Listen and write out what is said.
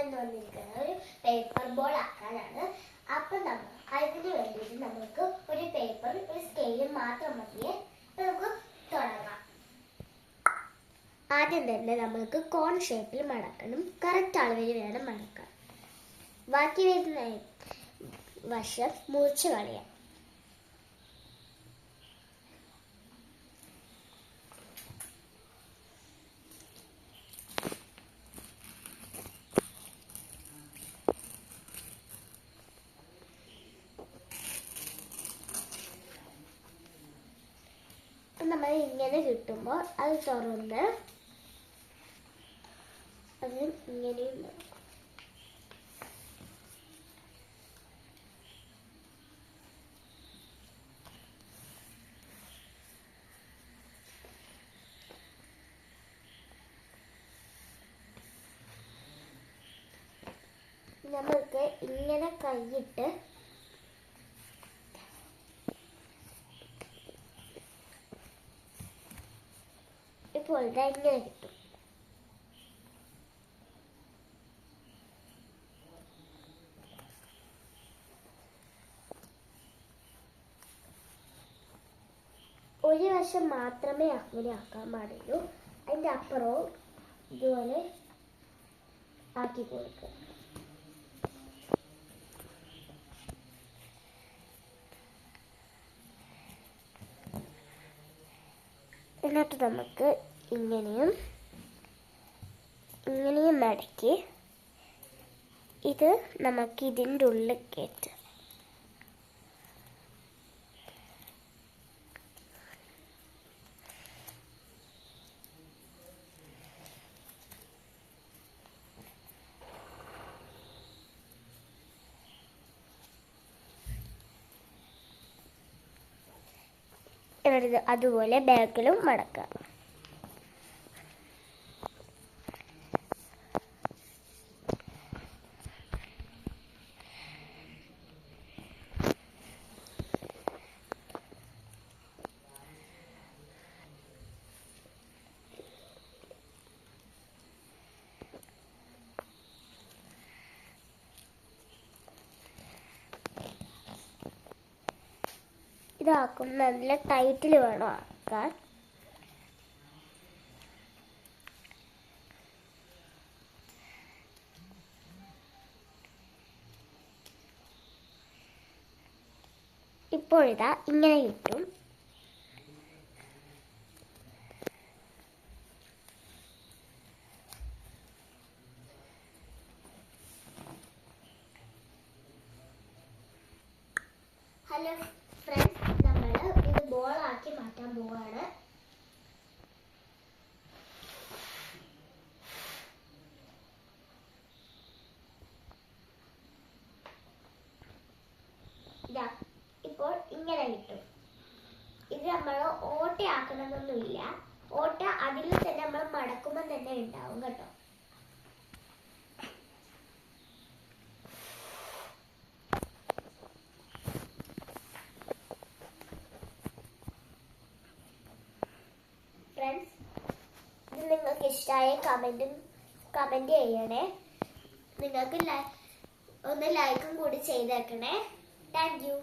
എന്ന് വന്നിരിക്കുന്നത് ഒരു പേപ്പർ ബോൾ ആക്കാനാണ്. അപ്പം അതിന് വേണ്ടിയിട്ട് നമുക്ക് ഒരു പേപ്പർ ഒരു സ്കെയിലും മാത്രം മതിയേ. അപ്പം നമുക്ക് തുടങ്ങാം. ആദ്യം തന്നെ നമ്മൾക്ക് കോൺ ഷേപ്പിൽ മടക്കണം. കറക്റ്റ് അളവിൽ വേണം മടക്കാൻ. ബാക്കി വരുന്ന വശം മുറിച്ച് കളയാം. നമ്മൾ ഇങ്ങനെ കിട്ടുമ്പോൾ അത് തുറന്ന് അത് ഇങ്ങനെയും നമ്മൾക്ക് ഇങ്ങനെ കൈയിട്ട് ഇപ്പോൾ ഇങ്ങനെ കിട്ടും. ഒരു വശം മാത്രമേ അങ്ങനെ ആക്കാൻ പാടുള്ളൂ. അതിൻ്റെ അപ്പുറവും ഇതുപോലെ ആക്കി കൊടുക്കുക. എന്നിട്ട് നമുക്ക് ഇങ്ങനെയും മടക്കി ഇത് നമുക്ക് ഇതിൻ്റെ ഉള്ളിൽ കയറ്റാം. എന്നിട്ട് അതുപോലെ ബാക്കിലും മടക്കാം. ഇതാക്കും നല്ല ടൈറ്റിൽ വേണം ആക്കാൻ. ഇപ്പോൾ ഇതാ ഇങ്ങനെ കിട്ടും. ഹലോ ഫ്രണ്ട്സ്, നമ്മൾ ഇത് ബോളാക്കി മാറ്റാൻ പോവാണ്. ഇതാ ഇപ്പോൾ ഇങ്ങനെ കിട്ടും. ഇത് നമ്മൾ ഓട്ടയാക്കണമെന്നൊന്നുമില്ല. ഓട്ട അതിൽ തന്നെ നമ്മൾ മടക്കുമ്പോൾ തന്നെ ഉണ്ടാവും കേട്ടോ. ഫ്രണ്ട്സ്, ഇത് നിങ്ങൾക്ക് ഇഷ്ടമായ കമൻറ്റ് ചെയ്യണേ. നിങ്ങൾക്ക് ഒന്ന് ലൈക്കും കൂടി ചെയ്തേക്കണേ. Thank you.